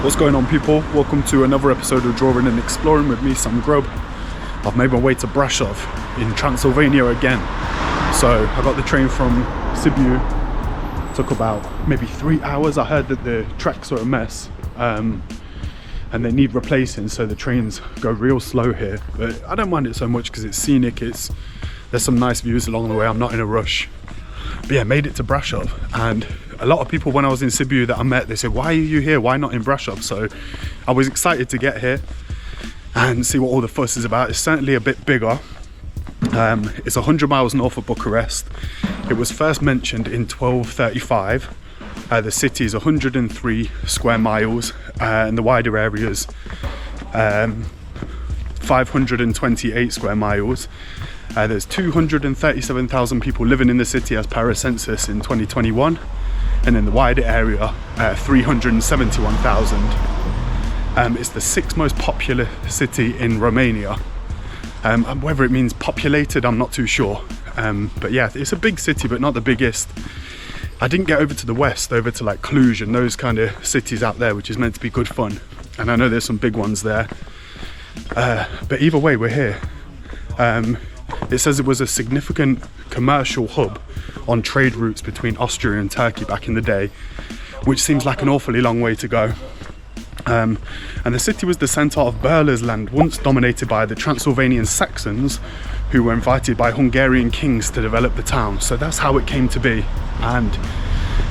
What's going on, people? Welcome to another episode of Drawing and Exploring with me, Sam Grubb. I've made my way to Brasov in Transylvania again. So I got the train from Sibiu. Took about maybe 3 hours. I heard that the tracks are a mess and they need replacing, so the trains go real slow here. But I don't mind it so much because it's scenic. There's some nice views along the way. I'm not in a rush. But yeah, made it to Brașov, and a lot of people when I was in Sibiu that I met, they said, why are you here? Why not in Brasov? So I was excited to get here and see what all the fuss is about. It's certainly a bit bigger. It's 100 miles north of Bucharest. It was first mentioned in 1235. The city is 103 square miles and the wider areas 528 square miles. There's 237,000 people living in the city as per a census in 2021, and in the wider area 371,000. It's the 6th most popular city in Romania. And whether it means populated, I'm not too sure. But yeah, it's a big city, but not the biggest. I didn't get over to the west, over to like Cluj and those kind of cities out there, which is meant to be good fun. And I know there's some big ones there. But either way, we're here. It says it was a significant commercial hub on trade routes between Austria and Turkey back in the day, which seems like an awfully long way to go. And the city was the centre of Berla's land, once dominated by the Transylvanian Saxons, who were invited by Hungarian kings to develop the town. So that's how it came to be. And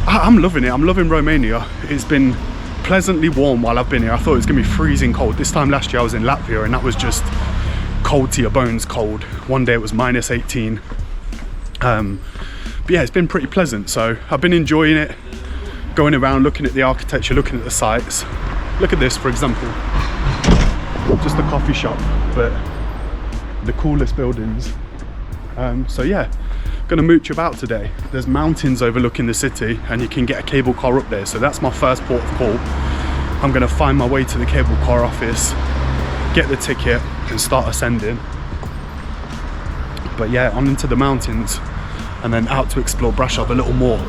I'm loving it. I'm loving Romania. It's been pleasantly warm while I've been here. I thought it was going to be freezing cold. This time last year I was in Latvia and that was just cold to your bones cold. One day it was minus 18. But yeah, it's been pretty pleasant. So I've been enjoying it, going around, looking at the architecture, looking at the sites. Look at this, for example, just a coffee shop, but the coolest buildings. So yeah, gonna mooch about today. There's mountains overlooking the city and you can get a cable car up there. So that's my first port of call. I'm gonna find my way to the cable car office, get the ticket and start ascending. But yeah, on into the mountains and then out to explore Brașov a little more.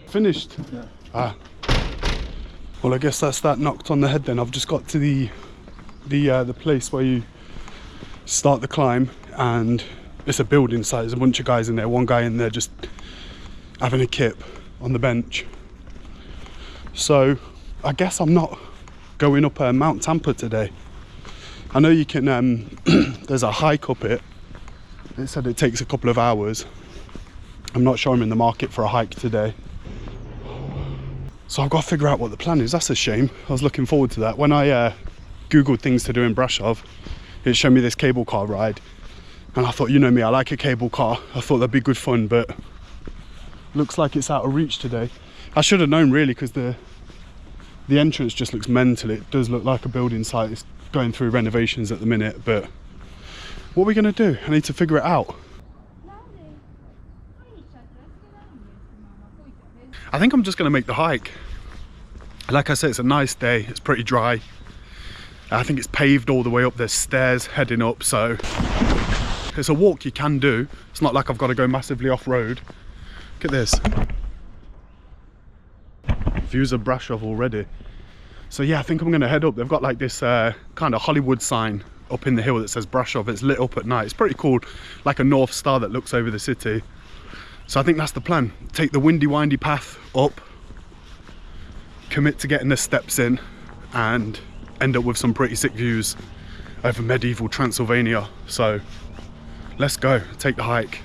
Finished? Yeah. Well, I guess that's that knocked on the head then. I've just got to the place where you start the climb, and it's a building site. There's a bunch of guys in there. One guy in there just having a kip on the bench. So I guess I'm not going up Mount Tampa today. I know you can, there's a hike up it. It said it takes a couple of hours. I'm not sure I'm in the market for a hike today. So I've got to figure out what the plan is. That's a shame. I was looking forward to that. When I Googled things to do in Brașov, it showed me this cable car ride. And I thought, you know me, I like a cable car. I thought that'd be good fun, but looks like it's out of reach today. I should have known really, because the entrance just looks mental. It does look like a building site. It's going through renovations at the minute, but what are we going to do? I need to figure it out. I think I'm just going to make the hike. Like I said, it's a nice day. It's pretty dry. I think it's paved all the way up. There's stairs heading up, so it's a walk you can do. It's not like I've got to go massively off-road. Look at this. Views of Brașov already. So yeah, I think I'm going to head up. They've got like this kind of Hollywood sign up in the hill that says Brașov. It's lit up at night. It's pretty cool, like a North Star that looks over the city. So I think that's the plan. Take the windy, windy path up, commit to getting the steps in, and end up with some pretty sick views over medieval Transylvania. So let's go, take the hike.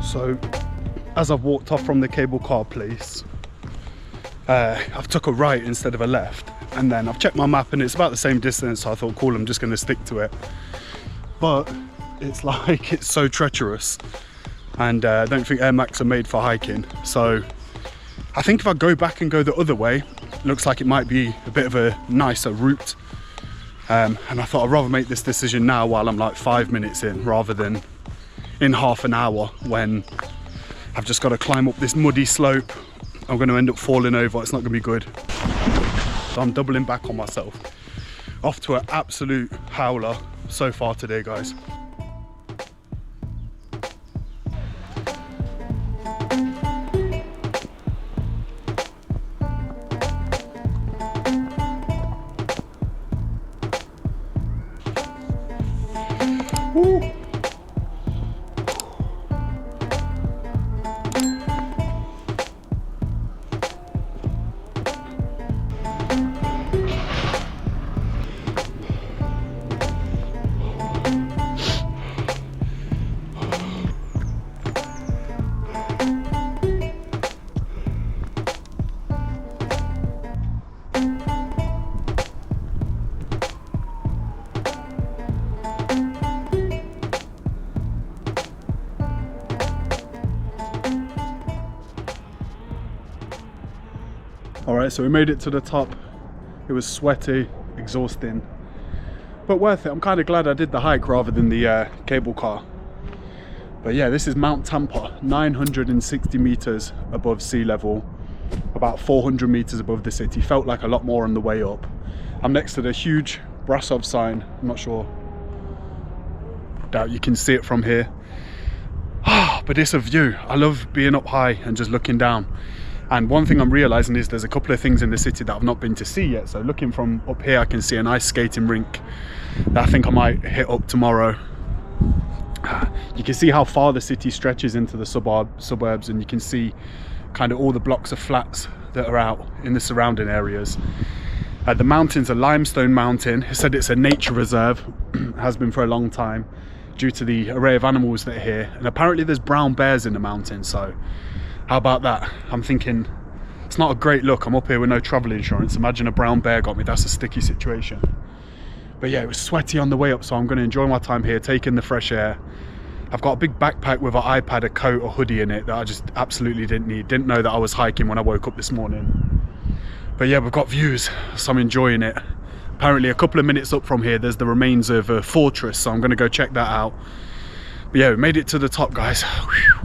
So as I've walked off from the cable car place, I've took a right instead of a left, and then I've checked my map and it's about the same distance, so I thought, cool, I'm just going to stick to it. But it's like, it's so treacherous, and I don't think Air Max are made for hiking. So I think if I go back and go the other way, it looks like it might be a bit of a nicer route. And I thought I'd rather make this decision now while I'm like 5 minutes in, rather than in half an hour when I've just got to climb up this muddy slope. I'm going to end up falling over. It's not going to be good. So I'm doubling back on myself. Off to an absolute howler so far today, guys. Woo. Alright, so we made it to the top. It was sweaty, exhausting, but worth it. I'm kind of glad I did the hike rather than the cable car. But yeah, this is Mount Tampa, 960 meters above sea level, about 400 meters above the city. Felt like a lot more on the way up. I'm next to the huge Brasov sign. I'm not sure, doubt you can see it from here. But it's a view. I love being up high and just looking down. And one thing I'm realizing is there's a couple of things in the city that I've not been to see yet. So looking from up here, I can see an ice skating rink that I think I might hit up tomorrow. You can see how far the city stretches into the suburbs, and you can see kind of all the blocks of flats that are out in the surrounding areas. The mountain's a limestone mountain. It said it's a nature reserve, has been for a long time, due to the array of animals that are here. And apparently there's brown bears in the mountain, so how about that? I'm thinking it's not a great look. I'm up here with no travel insurance. Imagine a brown bear got me. That's a sticky situation. But yeah, it was sweaty on the way up, so I'm going to enjoy my time here, taking the fresh air. I've got a big backpack with an iPad, a coat, a hoodie in it that I just absolutely didn't need. Didn't know that I was hiking when I woke up this morning. But yeah, we've got views, so I'm enjoying it. Apparently a couple of minutes up from here, there's the remains of a fortress, so I'm going to go check that out. But yeah, we made it to the top, guys. Whew.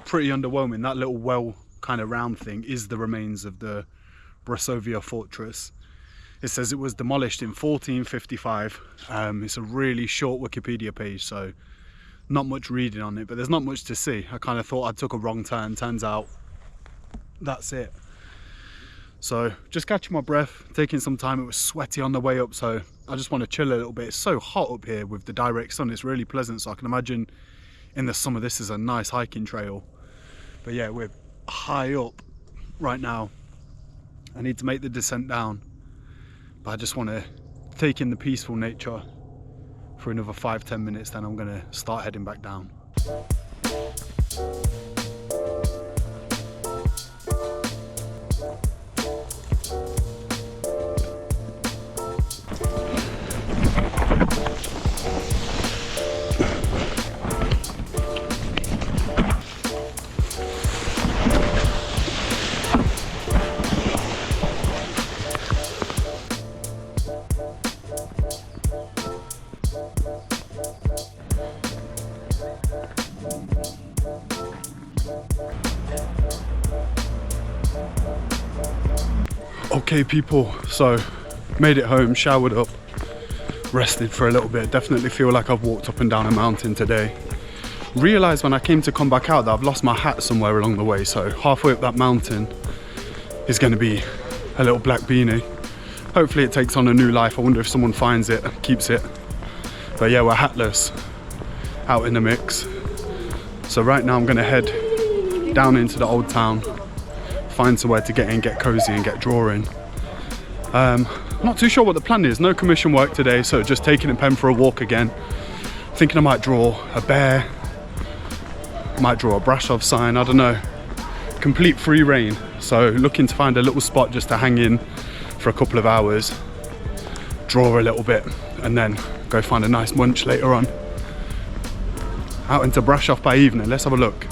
Pretty underwhelming. That little well kind of round thing is the remains of the Brasovia fortress. It says it was demolished in 1455. It's a really short Wikipedia page, so not much reading on it, but there's not much to see. I kind of thought I took a wrong turn. Turns out that's it. So just catching my breath, taking some time. It was sweaty on the way up, so I just want to chill a little bit. It's so hot up here with the direct sun. It's really pleasant, so I can imagine in the summer this is a nice hiking trail. But yeah, we're high up right now. I need to make the descent down, but I just want to take in the peaceful nature for another 5-10 minutes, then I'm going to start heading back down. Okay people, so made it home, showered up, rested for a little bit. Definitely feel like I've walked up and down a mountain today. Realised when I came to come back out that I've lost my hat somewhere along the way, so halfway up that mountain is going to be a little black beanie. Hopefully it takes on a new life. I wonder if someone finds it, keeps it. But yeah, we're hatless, out in the mix. So right now I'm going to head down into the old town, find somewhere to get in, get cozy and get drawing. Not too sure what the plan is. No commission work today, so just taking a pen for a walk again. Thinking I might draw a bear, might draw a Brasov sign, I don't know. Complete free reign. So looking to find a little spot just to hang in for a couple of hours, draw a little bit, and then go find a nice munch later on. Out into Brașov by evening. Let's have a look.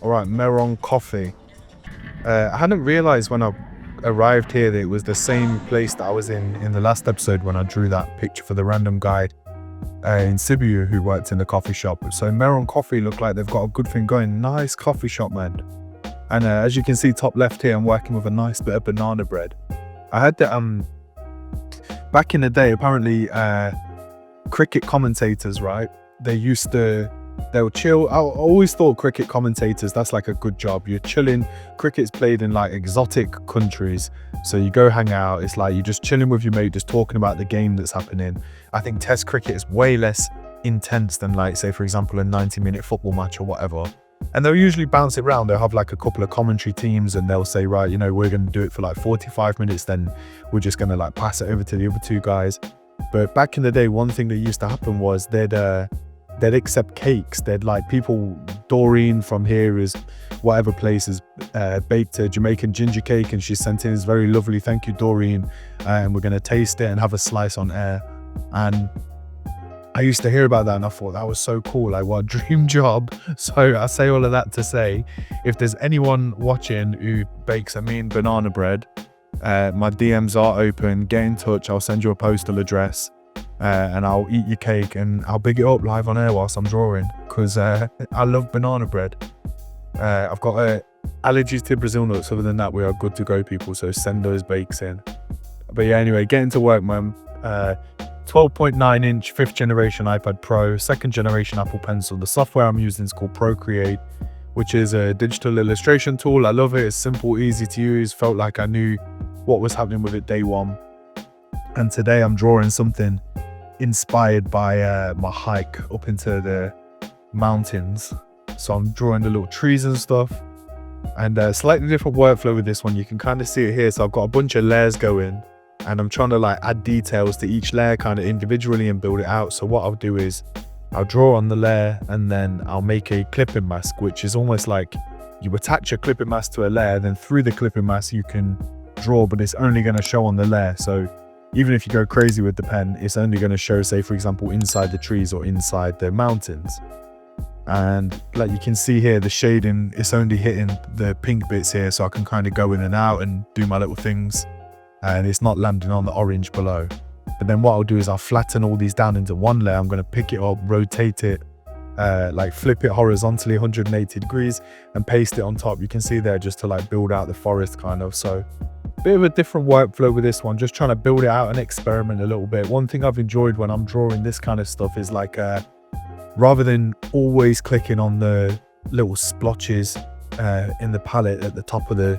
All right, Meron coffee. I hadn't realized when I arrived here that it was the same place that I was in the last episode when I drew that picture for the random guide in Sibiu who worked in the coffee shop. So Meron coffee look like they've got a good thing going. Nice coffee shop, man. And as you can see top left here, I'm working with a nice bit of banana bread. I had that back in the day, apparently cricket commentators, right? They'll chill. I always thought cricket commentators, that's like a good job. You're chilling. Cricket's played in like exotic countries. So you go hang out. It's like you're just chilling with your mate, just talking about the game that's happening. I think test cricket is way less intense than like, say, for example, a 90-minute football match or whatever. And they'll usually bounce it around. They'll have like a couple of commentary teams and they'll say, right, you know, we're going to do it for like 45 minutes. Then we're just going to like pass it over to the other two guys. But back in the day, one thing that used to happen was they'd accept cakes. They'd like people, Doreen from here is whatever places, baked a Jamaican ginger cake and she sent in this very lovely, thank you Doreen, and we're going to taste it and have a slice on air. And I used to hear about that and I thought that was so cool, like what a dream job. So I say all of that to say, if there's anyone watching who bakes a mean banana bread, my DMs are open, get in touch, I'll send you a postal address. And I'll eat your cake and I'll big it up live on air whilst I'm drawing, because I love banana bread. I've got allergies to Brazil nuts. Other than that, we are good to go, people, so send those bakes in. But yeah, anyway, getting to work, man. 12.9 inch 5th generation iPad Pro, 2nd generation Apple Pencil. The software I'm using is called Procreate, which is a digital illustration tool. I love it. It's simple, easy to use. Felt like I knew what was happening with it day one. And today I'm drawing something inspired by my hike up into the mountains. So I'm drawing the little trees and stuff, and slightly different workflow with this one. You can kind of see it here. So I've got a bunch of layers going and I'm trying to like add details to each layer kind of individually and build it out. So what I'll do is I'll draw on the layer and then I'll make a clipping mask, which is almost like you attach a clipping mask to a layer, then through the clipping mask you can draw, but it's only going to show on the layer. So even if you go crazy with the pen, it's only going to show, say, for example, inside the trees or inside the mountains. And like you can see here, the shading, it's only hitting the pink bits here, so I can kind of go in and out and do my little things. And it's not landing on the orange below. But then what I'll do is I'll flatten all these down into one layer. I'm going to pick it up, rotate it, like flip it horizontally 180 degrees and paste it on top. You can see there just to like build out the forest kind of. So bit of a different workflow with this one, just trying to build it out and experiment a little bit. One thing I've enjoyed when I'm drawing this kind of stuff is like rather than always clicking on the little splotches in the palette at the top of the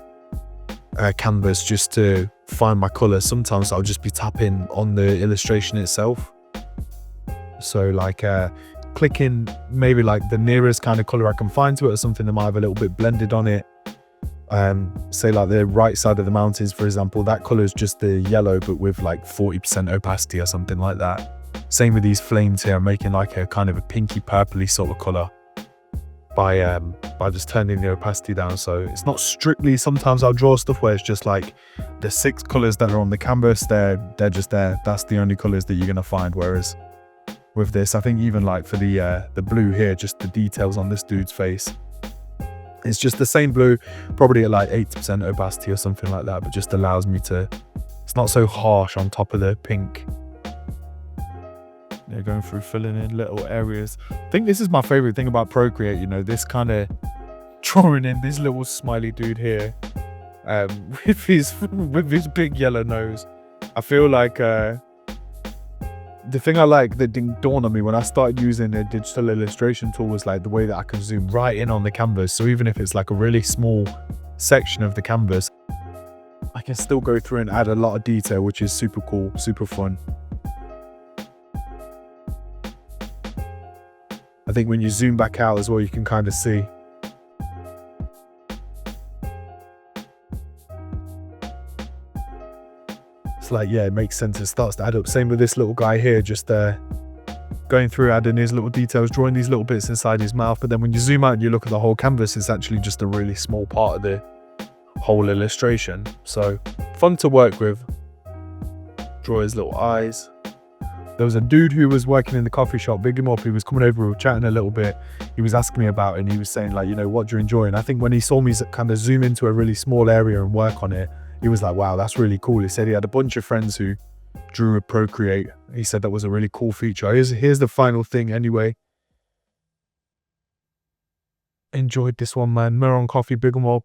canvas just to find my color, sometimes I'll just be tapping on the illustration itself. So like clicking maybe like the nearest kind of color I can find to it, or something that might have a little bit blended on it. Say like the right side of the mountains, for example, that color is just the yellow but with like 40% opacity or something like that. Same with these flames here. I'm making like a kind of a pinky purpley sort of color by just turning the opacity down. So it's not strictly, sometimes I'll draw stuff where it's just like the 6 colors that are on the canvas, they're just there. That's the only colors that you're gonna find. Whereas with this. I think even like for the blue here, just the details on this dude's face, it's just the same blue, probably at like 80% opacity or something like that, but just allows me to, it's not so harsh on top of the pink. They're going through filling in little areas. I think this is my favorite thing about Procreate, you know, this kind of drawing in this little smiley dude here, with his big yellow nose. I feel like the thing I like that didn't dawn on me when I started using a digital illustration tool was like the way that I can zoom right in on the canvas. So even if it's like a really small section of the canvas, I can still go through and add a lot of detail, which is super cool, super fun. I think when you zoom back out as well, you can kind of see. It's like, yeah, it makes sense. It starts to add up. Same with this little guy here, just going through, adding his little details, drawing these little bits inside his mouth. But then when you zoom out and you look at the whole canvas, it's actually just a really small part of the whole illustration. So fun to work with. Draw his little eyes. There was a dude who was working in the coffee shop, big him up. He was coming over, we were chatting a little bit. He was asking me about it and he was saying like, you know, what do you enjoy? And I think when he saw me kind of zoom into a really small area and work on it, he was like, wow, that's really cool. He said he had a bunch of friends who drew with Procreate. He said that was a really cool feature. Here's the final thing anyway. Enjoyed this one, man. Meron coffee, big 'em up.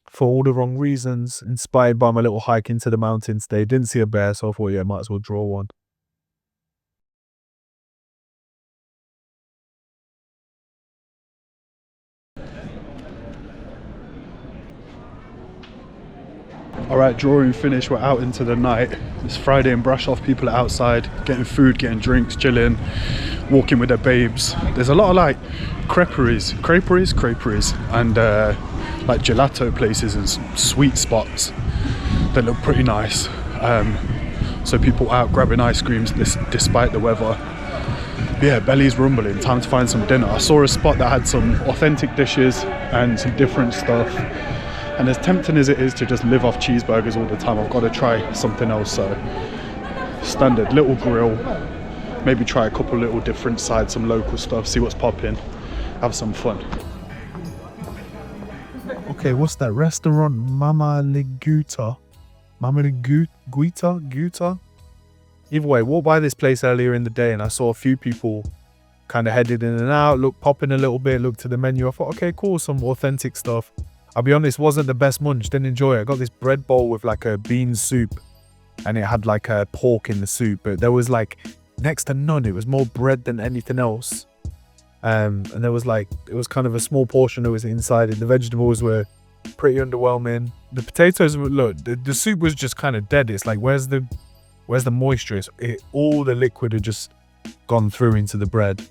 For all the wrong reasons. Inspired by my little hike into the mountains today. Didn't see a bear, so I thought, yeah, might as well draw one. Alright, drawing finished, we're out into the night. It's Friday in Brașov, people are outside, getting food, getting drinks, chilling, walking with their babes. There's a lot of like creperies, and like gelato places and sweet spots that look pretty nice. So people out grabbing ice creams despite the weather. Yeah, belly's rumbling, time to find some dinner. I saw a spot that had some authentic dishes and some different stuff. And as tempting as it is to just live off cheeseburgers all the time, I've got to try something else. So standard little grill, maybe try a couple little different sides, some local stuff, see what's popping, have some fun. Okay, what's that restaurant? Mamaliguta. Mamaliguta? Either way, walked by this place earlier in the day and I saw a few people kind of headed in and out, popping a little bit, looked to the menu. I thought, okay, cool, some authentic stuff. I'll be honest, wasn't the best munch, didn't enjoy it. I got this bread bowl with like a bean soup and it had like a pork in the soup, but there was like next to none. It was more bread than anything else. And there was like, it was kind of a small portion that was inside it. The vegetables were pretty underwhelming. The potatoes, look, the soup was just kind of dead. It's like, where's the moisture? All the liquid had just gone through into the bread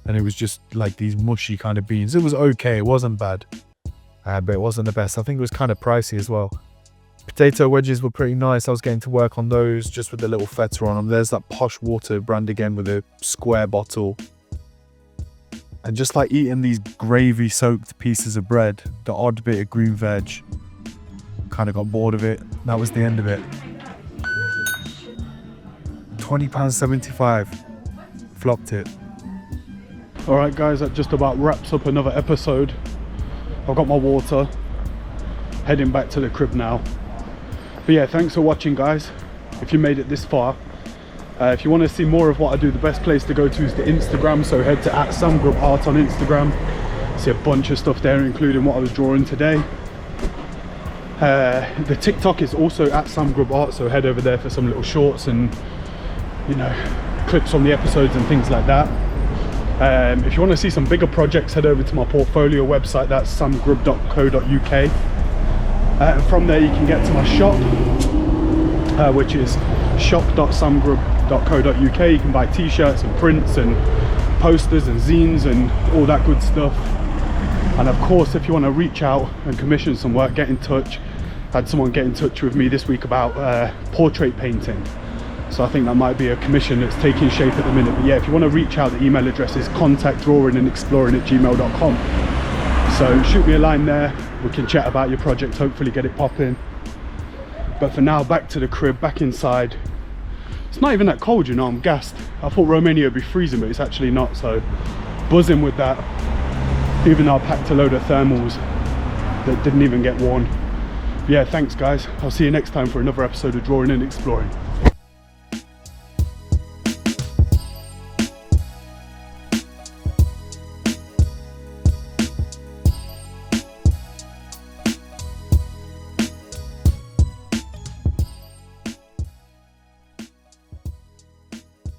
and it was just like these mushy kind of beans. It was okay, it wasn't bad. But it wasn't the best. I think it was kind of pricey as well. Potato wedges were pretty nice. I was getting to work on those just with the little feta on them. There's that Posh Water brand again with a square bottle. And just like eating these gravy soaked pieces of bread, the odd bit of green veg, kind of got bored of it. That was the end of it. £20.75. Flopped it. Alright guys, that just about wraps up another episode. I've got my water, heading back to the crib now. But yeah, thanks for watching guys, if you made it this far. If you want to see more of what I do, the best place to go to is the Instagram, so head to @SamGroupArt on Instagram. See a bunch of stuff there, including what I was drawing today. The TikTok is also @SamGroupArt, so head over there for some little shorts and, you know, clips on the episodes and things like that. If you want to see some bigger projects, head over to my portfolio website, that's samgroup.co.uk. And from there you can get to my shop, which is shop.samgroup.co.uk. You can buy t-shirts and prints and posters and zines and all that good stuff. And of course, if you want to reach out and commission some work, get in touch. I had someone get in touch with me this week about portrait painting. So I think that might be a commission that's taking shape at the minute. But yeah, if you want to reach out, the email address is contactdrawingandexploring@gmail.com. So shoot me a line there. We can chat about your project, hopefully get it popping. But for now, back to the crib, back inside. It's not even that cold, you know, I'm gassed. I thought Romania would be freezing, but it's actually not, so buzzing with that. Even though I packed a load of thermals that didn't even get worn. Yeah, thanks guys. I'll see you next time for another episode of Drawing and Exploring.